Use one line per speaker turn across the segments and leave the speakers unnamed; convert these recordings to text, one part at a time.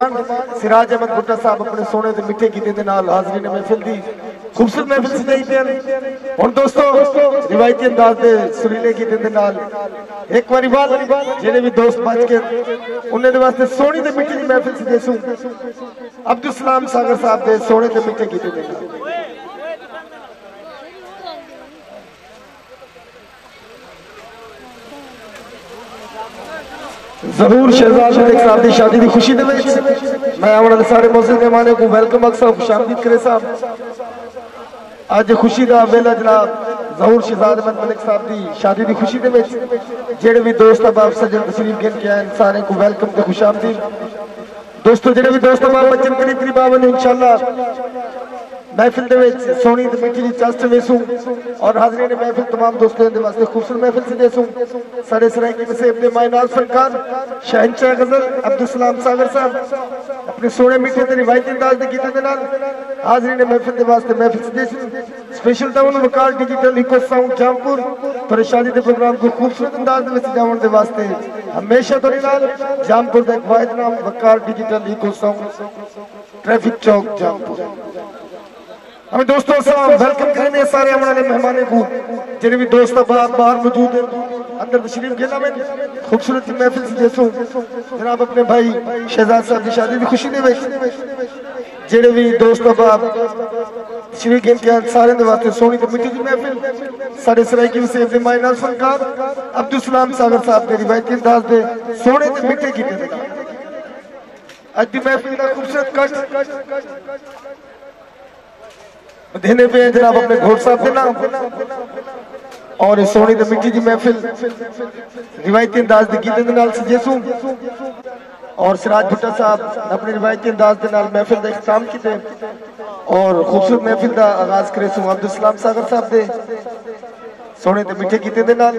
सिराज अहमद भुट्टा साहब अपने सोने ते मिठे गीते दे नाल हाज़रीन महफिल दी खूबसूरत महफिल सजाई पे हुण दोस्तों रिवायती अंदाज दे सुरीले गीते दे नाल एक बारी बाद जेड़े भी दोस्त बच के उन्हें दे वास्ते सोनी ते मिठी दी महफिल सजेसू अब्दुल सलाम सागर साहब दे सोने ते मिठे गीते दे नाल। जरूर शहजाद मलिक साहब की शादी की खुशी दे मैं आने सारे मौजूद मेहमानों को वेलकम अक्सर खुशामदीद करे साहब। आज खुशी का वेला जनाब जहूर शहजाद मलिक साहब की शादी की खुशी दे जेड़े भी दोस्त अहबाब सजन तशरीफ गिन के आए सारे को वेलकम ते खुशामदीद। दोस्तों जेड़े भी दोस्त अहबाब बच्चन करीब करीब आवन इंशाअल्लाह महफिल दे सोनी ते मिठी दी चस्ट वेसू और हाज़रीन महफिल तमाम दोस्तों दे वास्ते खूबसूरत महफिल से देसू सारे सरायकी नसीब दे मायनाल फनकार शहंशाह गजल अब्दुल सलाम सागर साहब अपने सोने मिठे ते रिवायती अंदाज दे गीते दे नाल हाज़रीन महफिल दे वास्ते महफिल से देसू स्पेशल टाउन वकार डिजिटल इको साउंड जामपुर पर शादी दे प्रोग्राम को खूबसूरत अंदाज दे विच जावन दे वास्ते हमेशा तो नाल जामपुर दा एक वाहिद नाम वकार डिजिटल इको साउंड ट्रैफिक चौक जामपुर। हमें दोस्तों सलाम वेलकम करेंगे सारे हमारे मेहमानों को जिन्हें भी दोस्त बाहर मौजूद हैं अंदर तशरीफ गेला में खूबसूरत महफिल से जैसो जनाब अपने भाई शहजाद साहब की शादी की खुशी दे जेड़े भी दोस्त बाप तशरीफ गेल के सारे दे वास्ते सोनी ते मिठी दी महफिल सारे सरायकी नसीब दे मायनाल फनकार अब्दुल सलाम सागर साहब के रिवायती अंदाज दे सोने ते मिठे गीते दे आज दी महफिल दा खूबसूरत कट देने पे जनाब अपने घोड़ साहब के नाम और सोनी ते मिठी दी महफिल रिवायती अंदाज दे गीते दे नाल सजेसू और सिराज भुट्टा साहब अपने रिवायती अंदाज दे नाल महफिल दा इख्तिताम कीते और खूबसूरत महफिल दा आगाज करे सू अब्दुल सलाम सागर साहब दे सोने ते मिठे गीते दे नाल।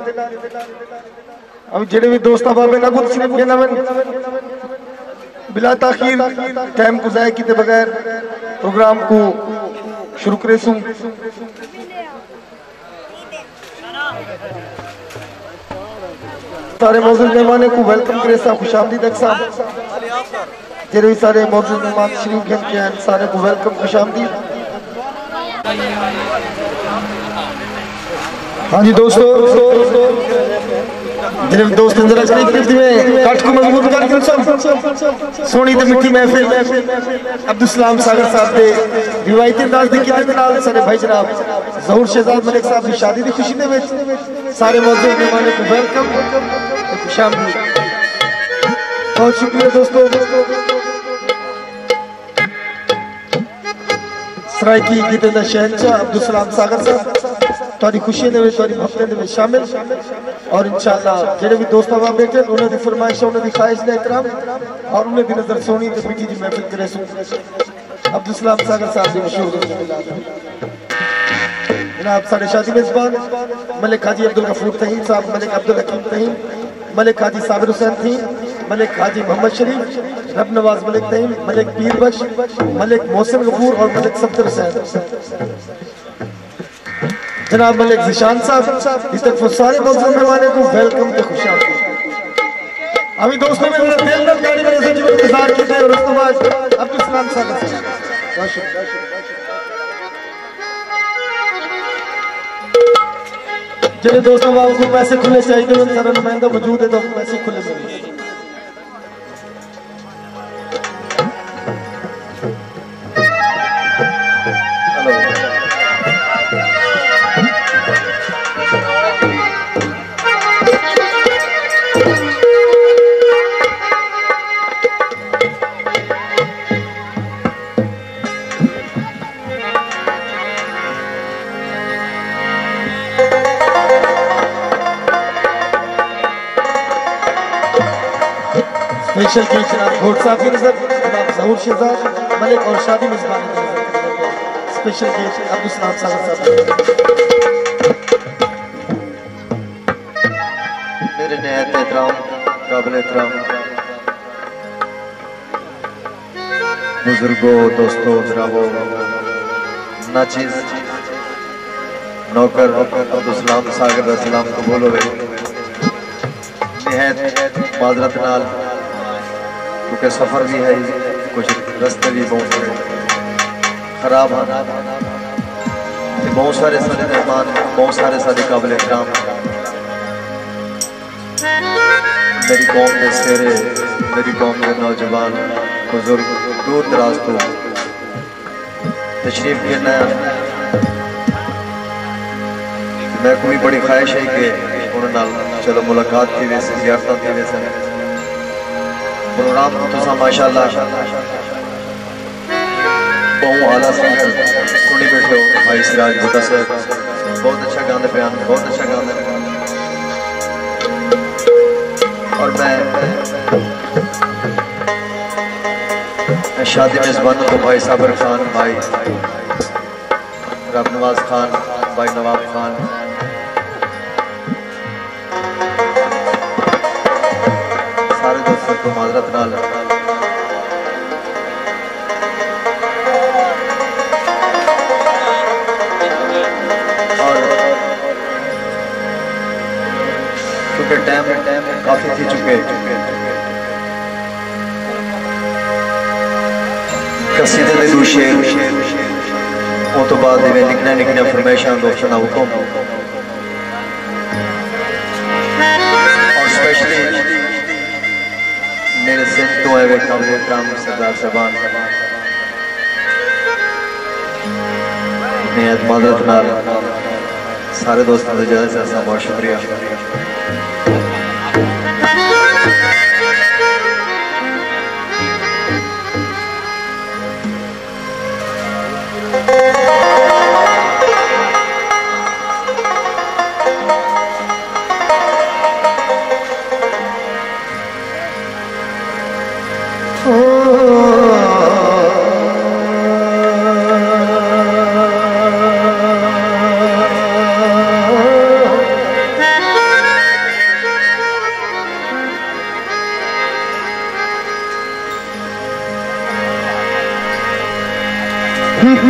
अब जेड़े भी दोस्त अहबाब ना को तशरीफ लेना बिला ताखीर टाइम को ज़ाया कीते बगैर प्रोग्राम को शुरू करे सू सारे मौजूद मेहमानों को वेलकम करे सा खुशामदीद साहब जेरे भी सारे मौजूद मेहमान शरीफ गिन के हैं सारे को वेलकम खुशामदीद। हाँ जी दोस्तों जेरे भी दोस्त अंदर करीब में कट को मजबूत कर सोनी ते मिठी महफिल अब्दुल सलाम सागर साहब दे रिवायती अंदाज दे गीते दे नाल सारे भाई जनाब जहूर शहजाद मलिक साहब की शादी की खुशी दे सारे मौजूद मेहमानों को वेलकम खुशामदीद। बहुत शुक्रिया दोस्तों सरायकी गीते दा शहंशाह अब्दुल सलाम सागर साहब तुहाडी खुशी दे तुहाडी भक्ति दे शामिल और इंशाअल्लाह जेड़े भी दोस्त अहबाब बैठे उन्हें दी फरमाइश उन्हें दी ख्वाहिश दे एहतराम और उन्हें दी नजर सोनी ते मिठी दी महफिल करे सू अब्दुल सलाम सागर साहब दी मशहूर जनाब सारे शादी मेजबान मलिक हाजी अब्दुल गफूर तहीम साहब मलिक अब्दुल हकीम तहीम मलिक हाजी साबिर हुसैन तहीम मलिक हाजी मोहम्मद शरीफ रब नवाज मलिक तहीम मलिक पीर बख्श मलिक मोहसिन गफूर और मलिक सफदर हुसैन जनाब मलिक जिशान साहब इस तरफ सारे मौजूद मेहमानों को वेलकम ते खुशामदीद। अभी दोस्तों में मेरा दिल में गाड़ी में से जो इंतजार कीते और उसके बाद अब्दुल सलाम साहब जिन दोस्तों को पैसे खुले चाहिए उन सारा नुमाइंदा मौजूद है तो पैसे खुले मिले। स्पेशल की जनाब घोड़ साहब की नजर जनाब जहूर शहजाद मलिक और शादी मेजबान स्पेशल की अब्दुल सलाम सागर साहब
मेरे नहायत एहतराम काबिल एहतराम बुजुर्गों दोस्तों जनाबों नाचीज नौकर अब्दुल सलाम सागर का सलाम कबूल हो नहायत माजरत नाल क्योंकि सफर भी है कुछ रस्ते भी बहुत खराब हैं, बहुत सारे सारे मेहमान, बहुत सारे सारे काबिल एहतराम मेरी कौम के सेरे, मेरी कौम के नौजवान बुजुर्ग दूर दराज तो तशरीफ गिरना है। मैं को भी बड़ी ख्वाहिश है कि उन्होंने चलो मुलाकात की वैसे जियारत की वैसे प्रोग्राम तो माशाल्लाह बहुत आला सिंगर सुनी बैठे हो भाई सिराज भुट्टा साहब, बहुत अच्छा गाने पे, बहुत अच्छा गाने। और मैं शादी मेजबानों को भाई साबर खान, भाई रब नवाज खान, भाई नवाब खान, सारे दोस्तों को माजरत नाल और क्योंकि टाइम काफी थी चुके कसीदे दे दो शेर वो तो बाद में लिखना फरमाइशां दोस्तों ना हुक्म और स्पेशली मेरे सिंध तो है वे काबिल एहतराम सरदार साहबान ने मादरत नाल सारे दोस्तों से ज़्यादा से ज़्यादा बहुत शुक्रिया।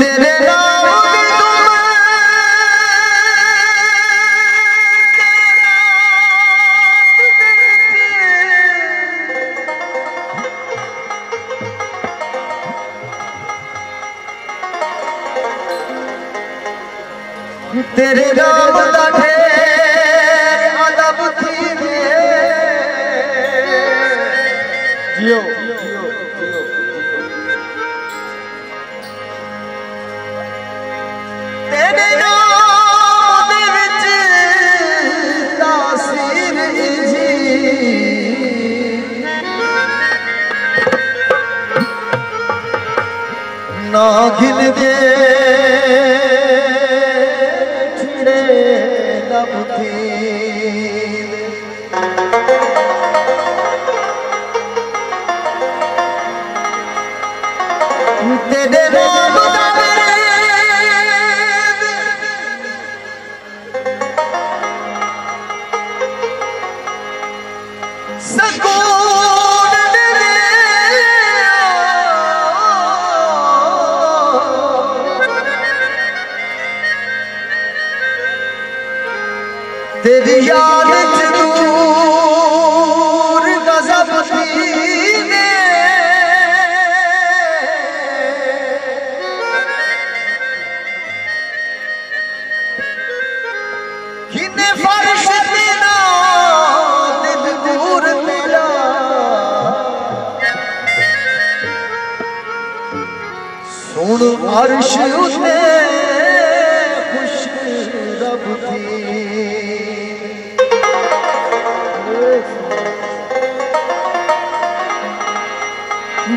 तेरे नाम की तेरे नाम दा ढेर अदब थी जियो तेरे नाम दे विच तासीर जी ना गिन दे तेरे नाम सकून तेरी याद दूर गज़ब थी किने फर्श तेरा दिल दूर तेरा सुन अर्श उते खुश रब थी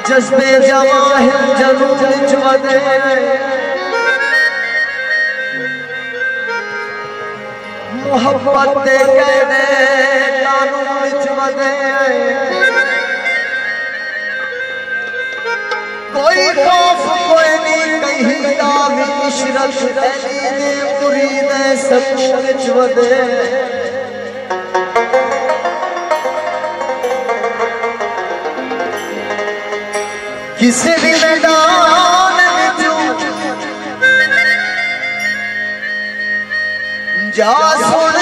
जज्बे जवाहिर जनून विच वधे मोहब्बत दे कहने कानून विच वधे कोई खौफ कोई नहीं कहीं दावी इशरत अली दे मुरीद सकून विच वधे किसी भी मैदान जा सुन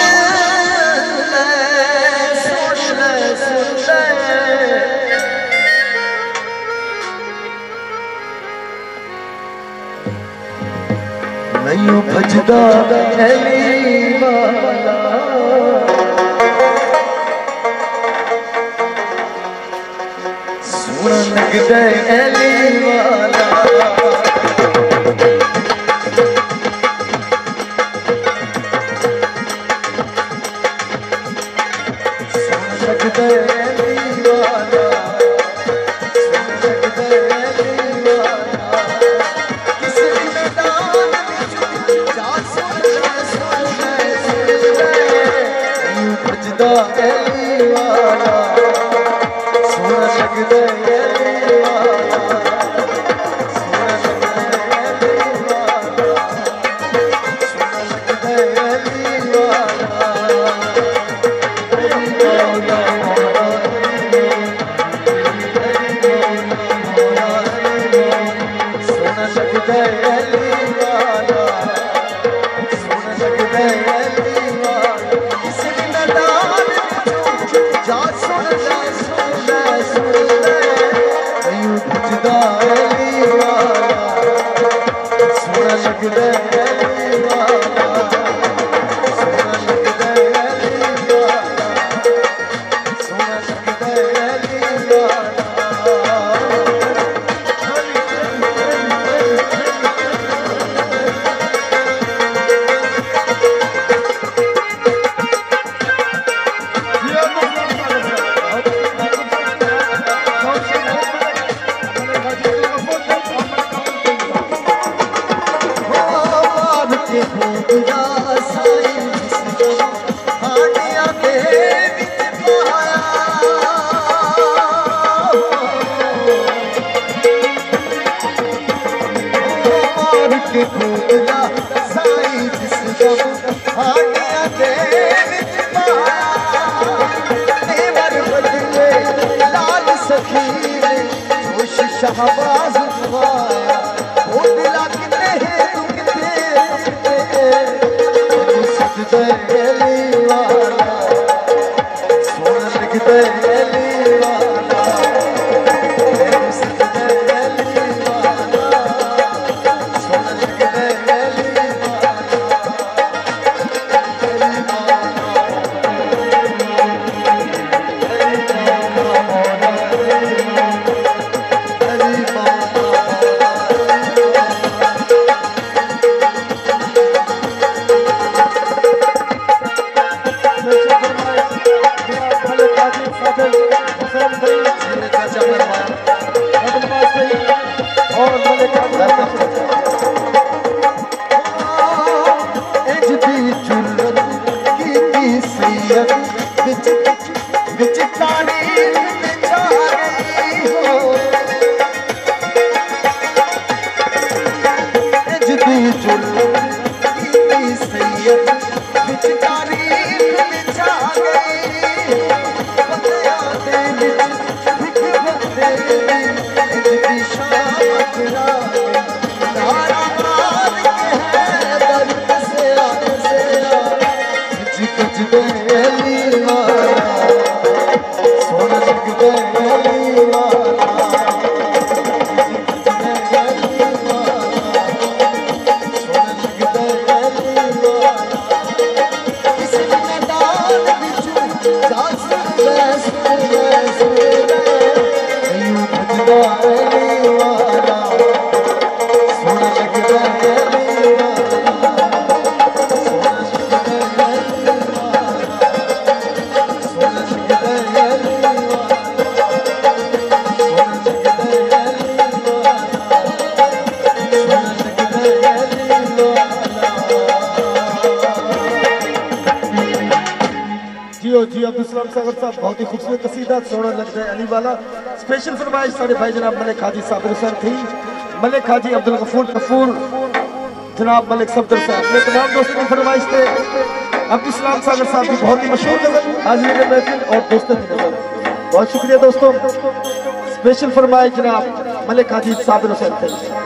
यूं भजदा अली वाला सोना लगदा अली वाला
शहबाज दुआया वो दिला किते है तू किते सजदे अली वाला सोना लगदे अली वाला सजदे अली वाला सोना लगदे अली
जी अब्दुल सलाम सागर साहब बहुत ही खूबसूरत कसीदा सोना लगता है अली वाला स्पेशल फरमाइश साढ़े भाई जनाब मलिक हाजी साबिर हुसैन थी मलिक हाजी अब्दुल गफूर कफूर जनाब मलिक सफदर साहब अपने तमाम दोस्तों की फरमाइश थे अब्दुल सलाम सागर साहब की बहुत ही मशहूर गजल हाजिर महफिल और दोस्तों की गजल बहुत शुक्रिया दोस्तों स्पेशल फरमाइश जनाब मलिक हाजी साबिर हुसैन थे।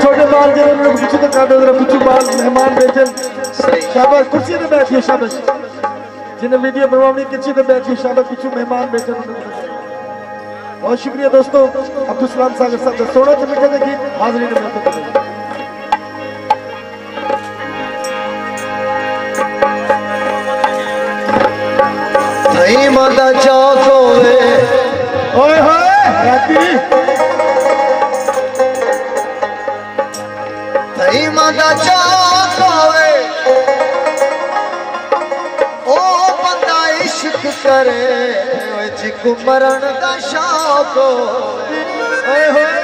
छोटे बाल कुछ तो काटो जरा कुछ बाल मेहमान बैठे शाबाश कुर्सी पे बैठिए शाबाश जिन्हें वीडियो बनवानी किसी पे बैठिए शाबाश कुछ मेहमान बैठे बहुत शुक्रिया दोस्तों। अब्दुल सलाम सागर साहब सोना च मिठे गीत हाजरी में
नहीं मदा चाको वे
ओए होए राती
नहीं मदा चाको वे ओ बंदा इश्क करे जिको मरण का शौक
ओए होए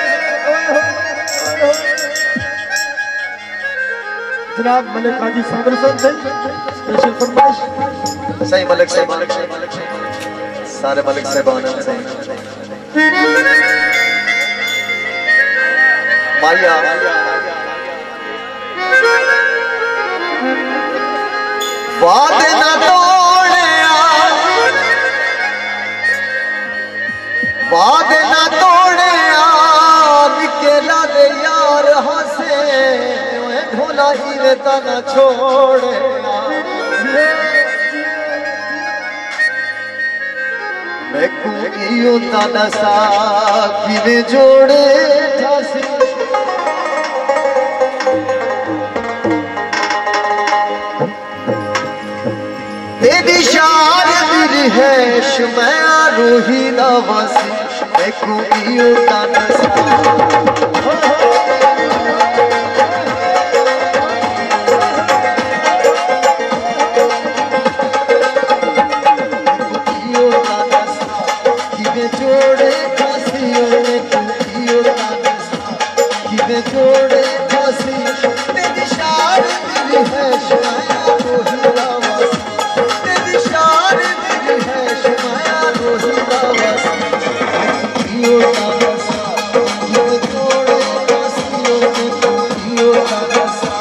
जनाब मलिक हाजी सागर साहब स्पेशल फरमाइश
सही मलिक साहब सारे मलिक साहबान माया
वादे ना तोड़े निकेला दे यार हंसे ढोला ही वे तना छोड़े मैं कुइयो तना सा किने जोड़े ठासी तेरी शान मेरी है मैं रूही नवासी मैं कुइयो तना सा जोड़े फांसी तेरी शान मेरी है शमाया रोही नवासी तेरी शान मेरी है शमाया रोही नवासी कियो नवासा ये जोड़े फांसियों में कियो नवासा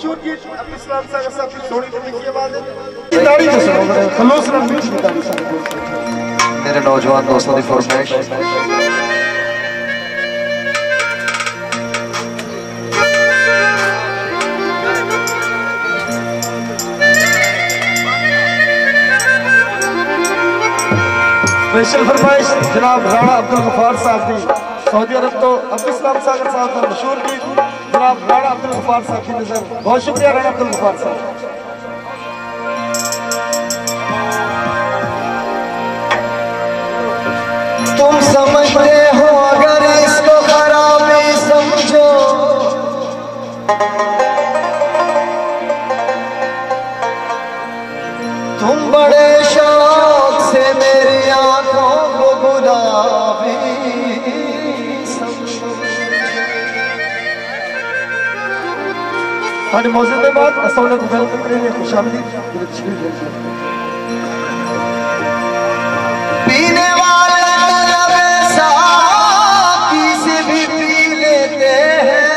मशहूर गीत अब्दुल सलाम सागर साहब की थोड़ी मीठी आवाज है दाढ़ी जो सुनो खलूस रंग मीठी दाढ़ी साहब
मेरे नौजवान दोस्तों की फरमाइश
स्पेशल फरमाइश जनाब राणा अब्दुल गफार साहब की सऊदी अरब तो अब्दुल सलाम सागर साहब का मशहूर गीत जनाब राणा अब्दुल गफार साहब की नजर बहुत शुक्रिया राणा अब्दुल गफार साहब।
तुम समझते हो अगर इसको खराबी समझो तुम बड़े शौक से मेरी आंखों को गुलाबी समझो।
हमारे मौजूद के बाद असौला को वेलकम करेंगे खुशामदी
पीने वाले साकी से भी पी लेते हैं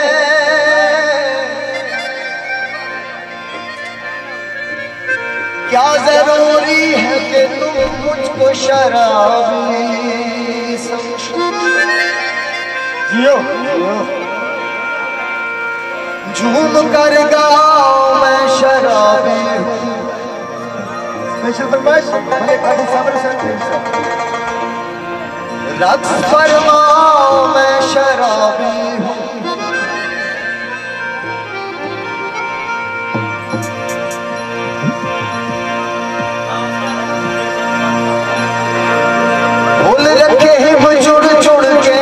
क्या जरूरी है कि तुम मुझको शराबी समझो।
जियो
झूम कर गाओ मैं शराबी हूँ
स्पेशल फरमाइश मलिक कादी साबर साहब
रक्स फरमाओ मैं शराबी हूँ भूल रखे हिम जुड़ जुड़ के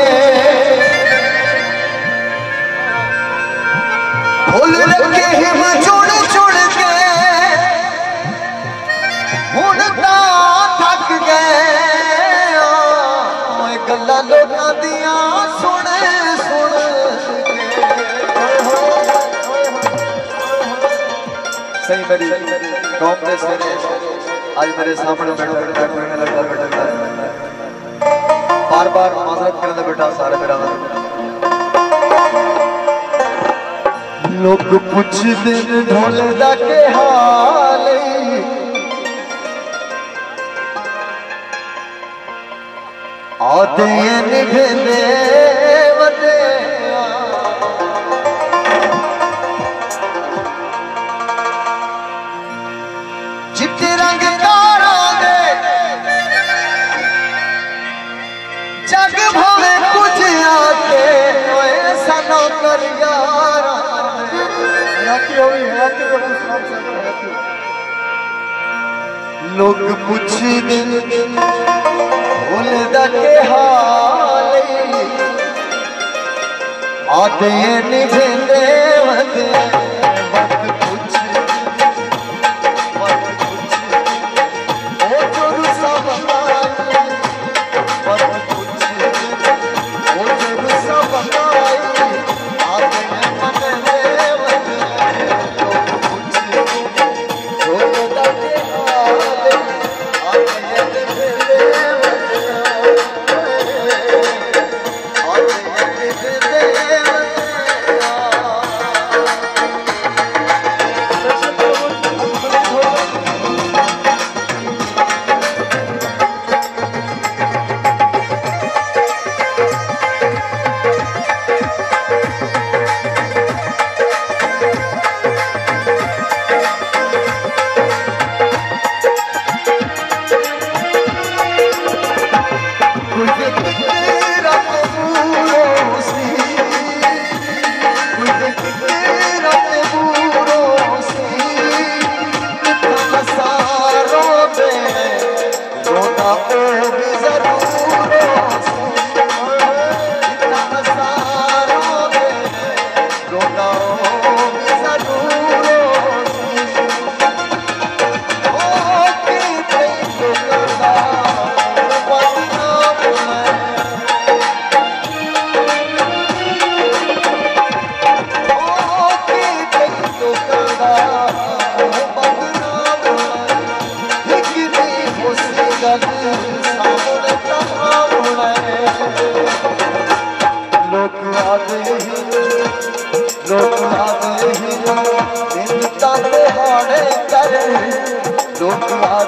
भूल रखे हिम जुड़ जुड़ के हुणता थक गए गल्ला लोटा दिया सुन सुन
सही मेरी कौम के सिरे आज मेरे सामने बैठने लगा बार बार माजरत करने बेटा सारे मेरा
लोग कुछ दिन ढोलदा के हाल आते निभे वते चिट्टे रंग तारा दे जग भावे कुछ आके ऐसा न कर यारा
हयाती हुई हयाती को अब्दुल सलाम सागर हयाती
लोग कुछ दिन भूलदा के हाल आते निभे वते वक्त कुछ ओ जुरू सब आई वक्त कुछ ओ जुरू सब आई आते निभे वते कुछ भूलदा के हाल आते निभे वते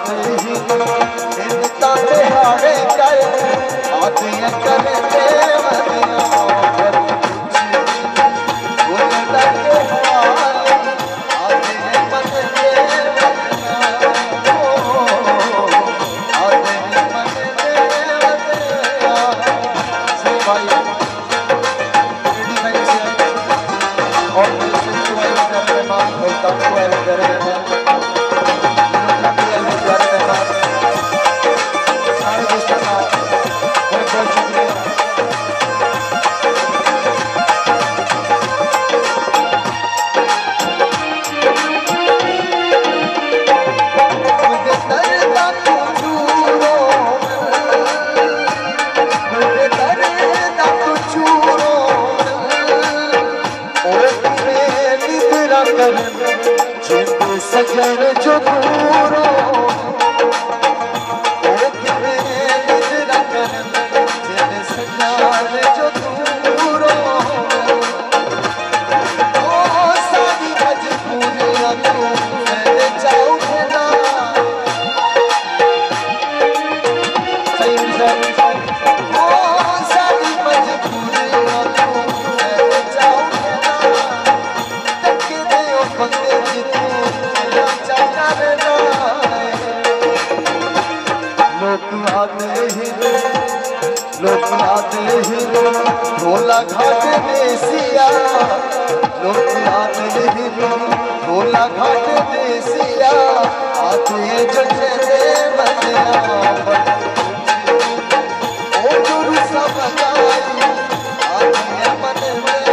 आते ही बिनता दिहाड़े कर आते हैं करते सजन जो दूरो सजन जो दूरो सारी मजबूरियां तू मेरे चाहूंगा सारी मजबूरियां तू मेरे चाहूंगा तक दे बंदे लोग आते ही ढोला घाट देसिया लोग आते ही ढोला घाट देसिया आते जो चले बनिया ओ गुरु सब गाई आते मन में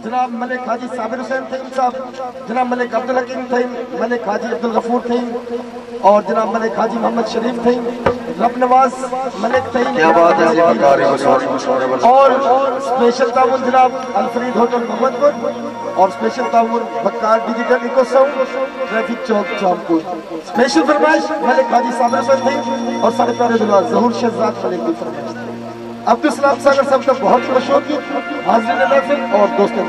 जनाब मलिक हाजी साबिर हुसैन थे साहब, जनाब मलिक अब्दुल हकीम थे, मलिक हाजी अब्दुल गफूर थे और जनाब मलिक हाजी मोहम्मद शरीफ थे, रब नवाज मलिक थे। और स्पेशल ताउन जनाब अलफरीद होटल मोहम्मदपुर और स्पेशल ताउन बक्कार डिजिटल इकोसाउंड ट्रैफिक चौक जामपुर। स्पेशल फरमाइश मलिक हाजी साबिर हुसैन थे और सारे प्यारे दुआ ज़हूर शहजाद मलिक की फरमाइश। अब्दुल सलाम सागर साहब का बहुत ही मशहूर गीत हाज़िर महफिल और दोस्तों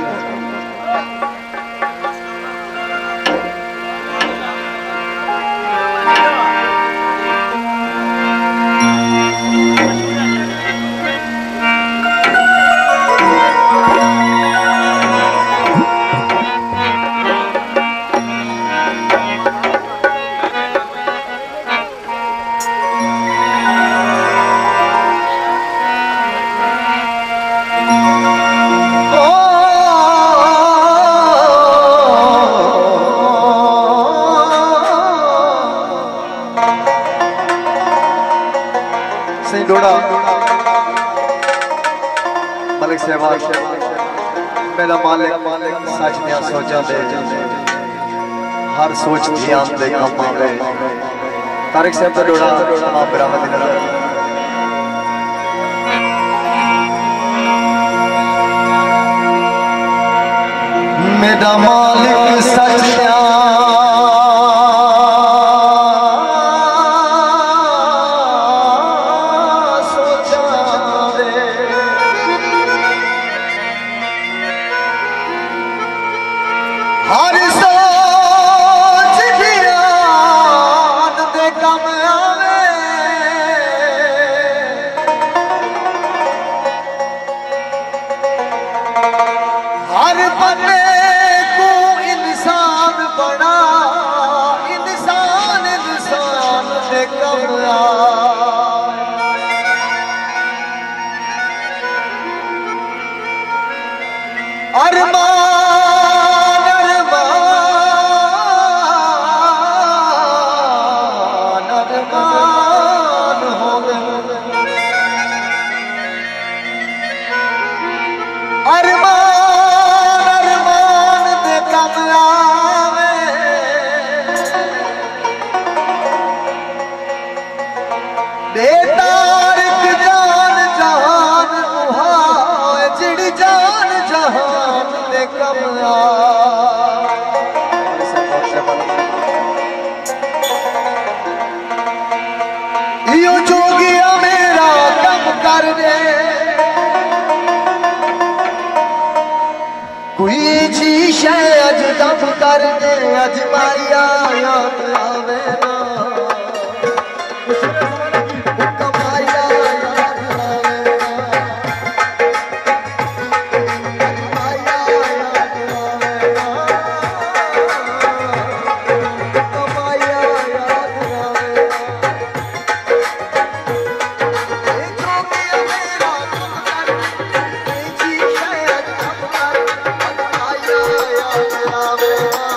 मलिक सहवाग मेरा मालिक सच दिया सोचा दे हर सोच ध्यान दे काम आवे। तारिक साहब का डोड़ा तमाम बरामद नजर
मेरा मालिक सच दिया हर सोच ध्यान दे कम आवे। हर बंदे को इंसान बना इंसान इंसान दे कम आवे। अरमान अरमान दे कम आवे। बेतारिक जान जहान मुहाए जिड़ी जान जहान दे कम आवे। शय अज दम करने अजमाया याद आवे ना कमाया याद आवे ना कमाया याद आवे ना कमाया याद आवे ना जो किया मेरा दम कर जी शय अज दम कर अजमाया याद आवे ना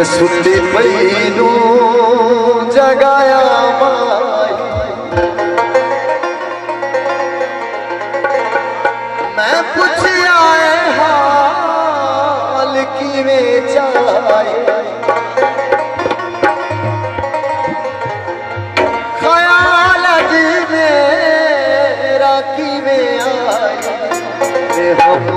मैं सुती पई नू जगाया माई मैं पुछया हाल किवें जाए ख्याल मेरा किवें आए हम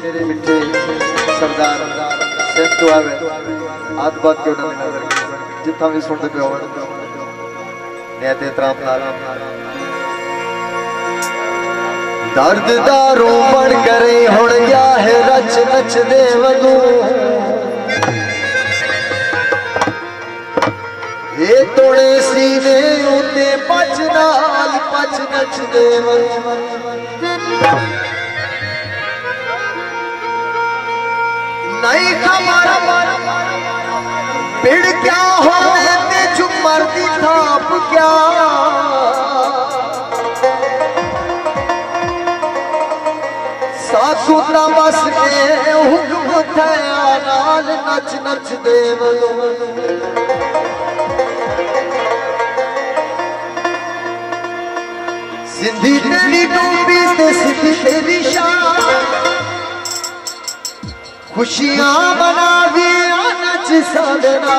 मेरे मिठे सरदार सेंटू आवे आद बात क्यों ना नजर जितना भी सुन दे हो ने एहतराम नाल दर्द दारू बन करे हुण गया है रच नच दे वदू ये तोड़े सीने उते पच नाल पच नच दे वदू नहीं खबर पिड़ क्या हो ते झुमर दी थाप क्या सासू दा बस ए हुक्म थया नाल नच नच दे
सिंधी तेरी टोपी ते सिंधी तेरी शान खुशियां मनावी नच साधना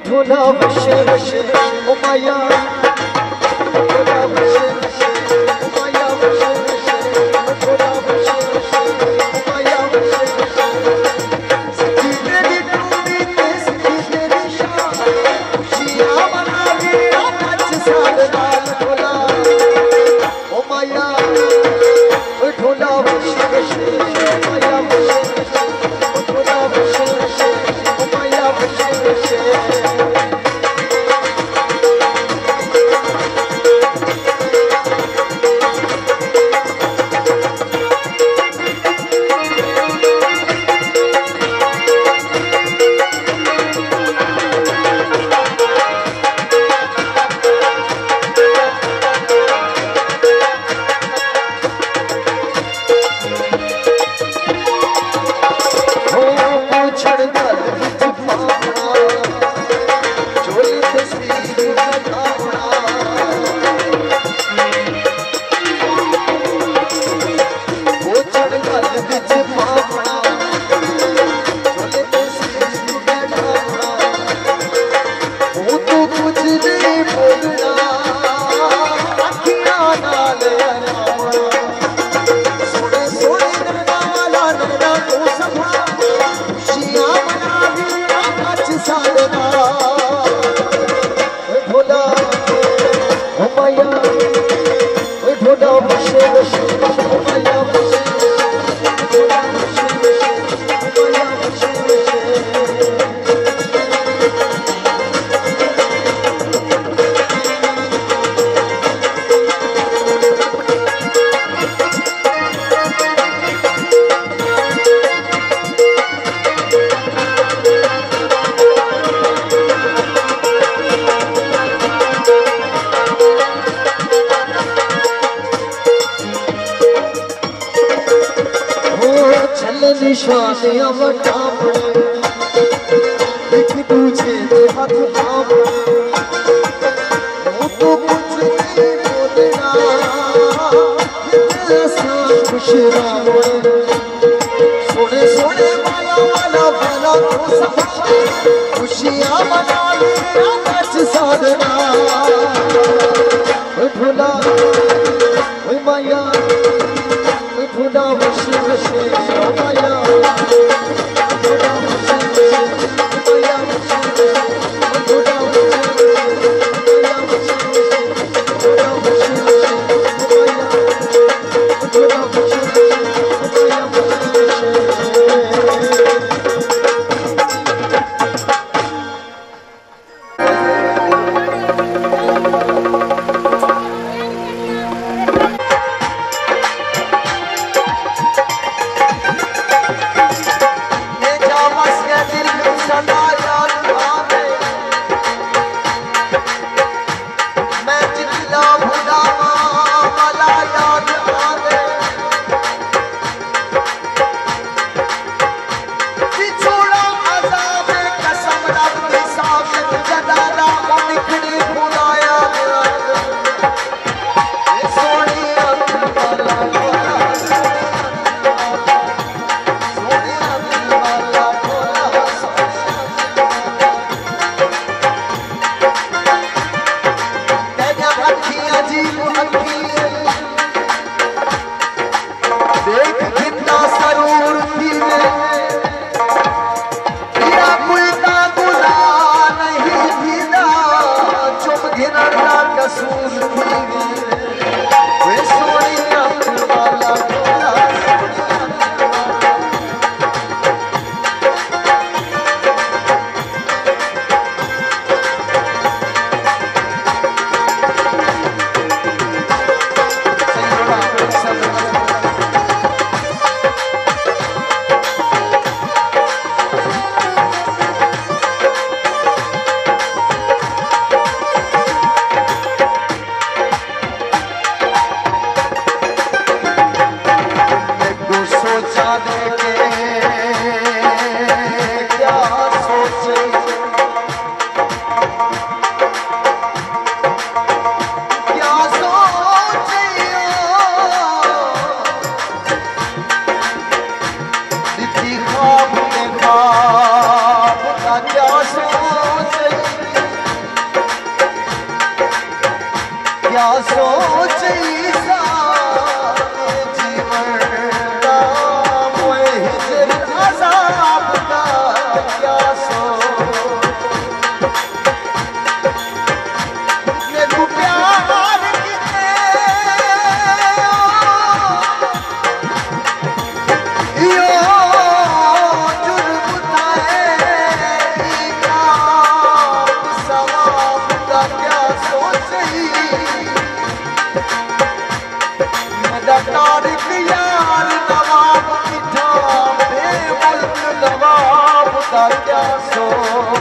ढोला वशे वशे ओ माया ढोला वशे वशे ओ माया वशे वशे ढोला वशे वशे ओ माया वशे वशे सिंधी तेरी टोपी ते सिंधी तेरी शान खुशियां मनावी नच साधना ढोला ओ माया ढोला वशे वशे ओ माया वशे वशे ढोला वशे वशे ओ माया वशे वशे निशानियां वटावणे एक दूजे दे हाथ थामणे वो तो कुछ नहीं बोलना ऐसा खुश रावणे सोने सोने माया वाला भला तो सफा खुशियां मना ले नच साधना ढोला ओए माया ढोला वशे वशे ओ माया ढोला वशे वशे ओ माया वशे वशे ढोला वशे वशे ढोला वशे वशे ढोला वशे वशे ओ माया ढोला वशे वशे
क्या सोच जीवन का मोए हिजर अज़ाब का क्या सोच मेरे प्यार किते यो जुर्म थाए सवाब का क्या सोच तारिक यार नवाब की ठाम मुल्क नवाब का क्या सोच